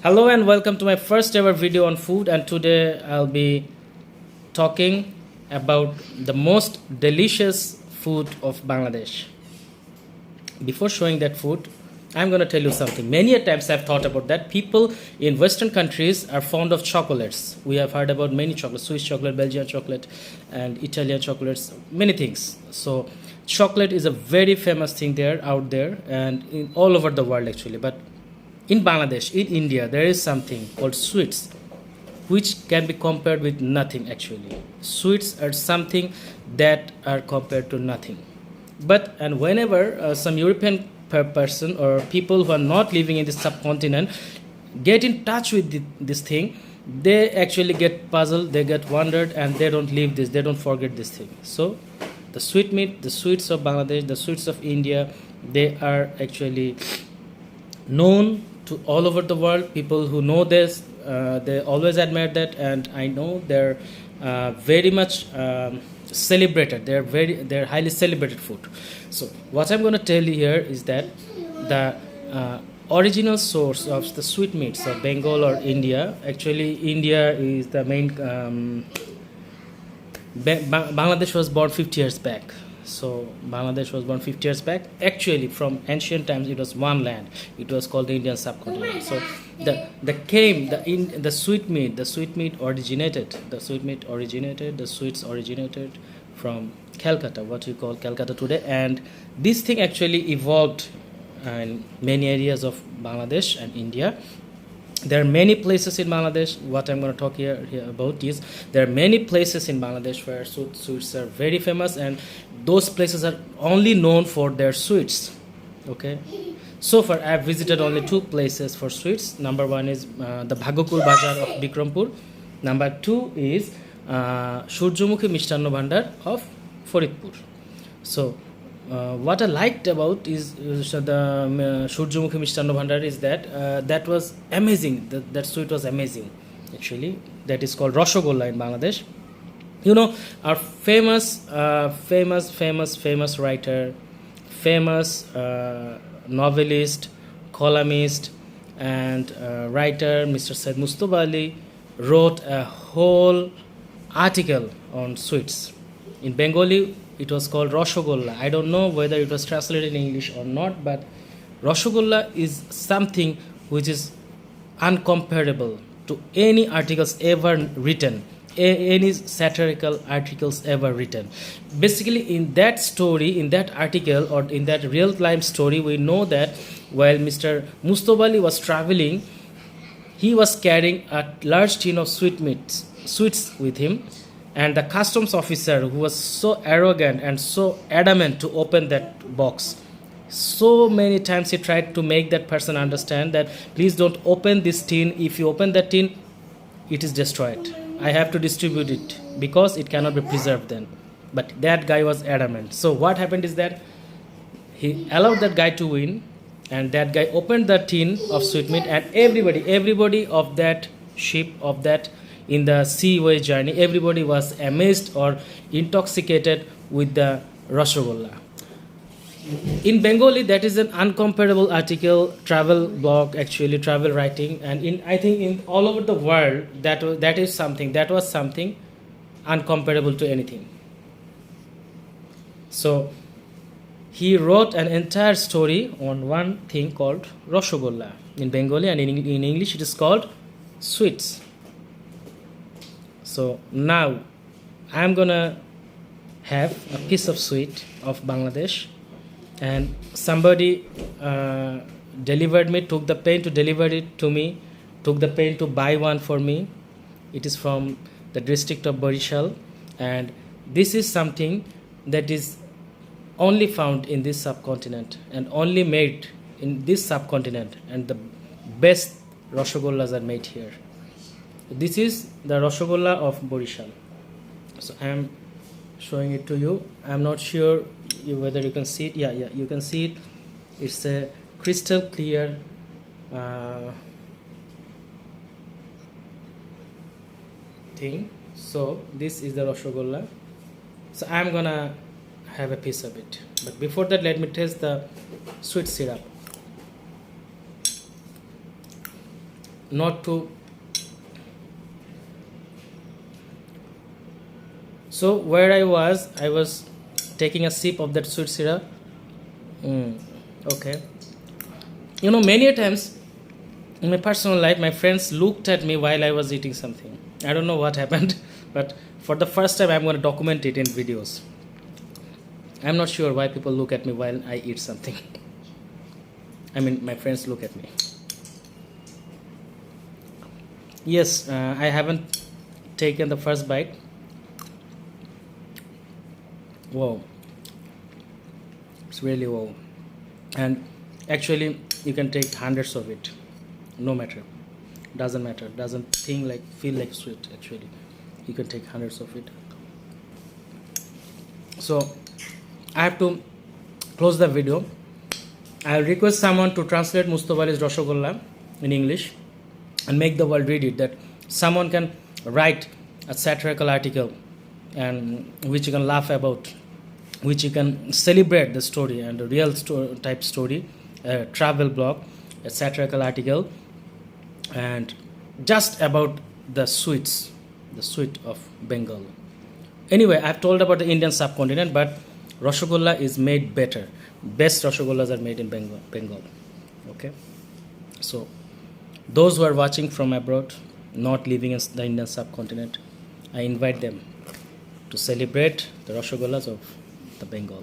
Hello and welcome to my first ever video on food, and today I'll be talking about the most delicious food of Bangladesh. Before showing that food, I'm going to tell you something. Many a times I've thought about that. People in Western countries are fond of chocolates. We have heard about many chocolates: Swiss chocolate, Belgian chocolate, and Italian chocolates, many things. So chocolate is a very famous thing there, out there, and in all over the world actually. But in Bangladesh, in India, there is something called sweets, which can be compared with nothing actually. Sweets are something that are compared to nothing. But and whenever some European person or people who are not living in this subcontinent get in touch with this thing, they actually get puzzled, they get wondered, and they don't leave this, they don't forget this thing. So the sweet meat, the sweets of Bangladesh, the sweets of India, they are actually known to all over the world. People who know this, they always admire that, and I know they're very much celebrated. They're highly celebrated food. So what I'm going to tell you here is that the original source of the sweetmeats of Bengal or India, actually India is the main. Bangladesh was born 50 years back. So Bangladesh was born 50 years back. Actually, from ancient times, it was one land. It was called the Indian subcontinent. So the sweetmeat originated. The sweets originated from Calcutta, what we call Calcutta today. And this thing actually evolved in many areas of Bangladesh and India. There are many places in Bangladesh. What I'm going to talk here about is there are many places in Bangladesh where sweets are very famous, and those places are only known for their sweets. Okay, so far I've visited only two places for sweets. Number one is the Bhagokul Bazaar of Bikrampur. Number two is Surjomukhi Mishtanno Bhandar of Faridpur. So what I liked about is the Surjomukhi Mishtanno Bhandar is that that was amazing. That sweet was amazing, actually. That is called Rashogolla in Bangladesh. You know, our famous writer, famous novelist, columnist, and writer, Mr. Said Mustafa Ali, wrote a whole article on sweets. In Bengali, it was called Rashogolla. I don't know whether it was translated in English or not, but Rashogolla is something which is uncomparable to any articles ever written, any satirical articles ever written. Basically, in that story, in that article, or in that real life story, we know that while Mr. Mustafa Ali was traveling, he was carrying a large tin of sweets with him, and the customs officer, who was so arrogant and so adamant to open that box, so many times he tried to make that person understand that please don't open this tin. If you open that tin, it is destroyed. I have to distribute it because it cannot be preserved then. But that guy was adamant. So what happened is that he allowed that guy to win, and that guy opened the tin of sweetmeat, and everybody of that ship, of that in the seaway journey, everybody was amazed or intoxicated with the Rashogolla. In Bengali, that is an uncomparable article, travel blog, actually travel writing, and I think in all over the world, that was something uncomparable to anything. So he wrote an entire story on one thing called Rashogolla in Bengali, and in English it is called sweets. So now I'm gonna have a piece of sweet of Bangladesh, and somebody took the pain to deliver it to me, took the pain to buy one for me. It is from the district of Barishal, and this is something that is only found in this subcontinent and only made in this subcontinent, and the best Rashogollas are made here. This is the Rashogolla of Barishal. So I am showing it to you. I am not sure whether you can see it. Yeah, you can see it. It's a crystal clear thing. So this is the Rashogolla. So I am gonna have a piece of it. But before that, let me taste the sweet syrup. not to. So where I was taking a sip of that sweet syrup. Okay. You know, many a times in my personal life, my friends looked at me while I was eating something. I don't know what happened, but for the first time, I'm going to document it in videos. I'm not sure why people look at me while I eat something. I mean, my friends look at me. Yes, I haven't taken the first bite. Wow, it's really wow. And actually, you can take hundreds of it, no matter. Doesn't matter. Doesn't feel like sweet. Actually, you can take hundreds of it. So I have to close the video. I'll request someone to translate Mustafa Ali's Rasgulla in English and make the world read it. That someone can write a satirical article and which you can laugh about, which you can celebrate the story and a real type story, a travel blog, a satirical article, and just about the sweets, the sweet of Bengal. Anyway, I've told about the Indian subcontinent, but Rasgulla is made better. Best Rasgullas are made in Bengal. Okay, so those who are watching from abroad, not living in the Indian subcontinent, I invite them to celebrate the Rasgullas of the Bengal.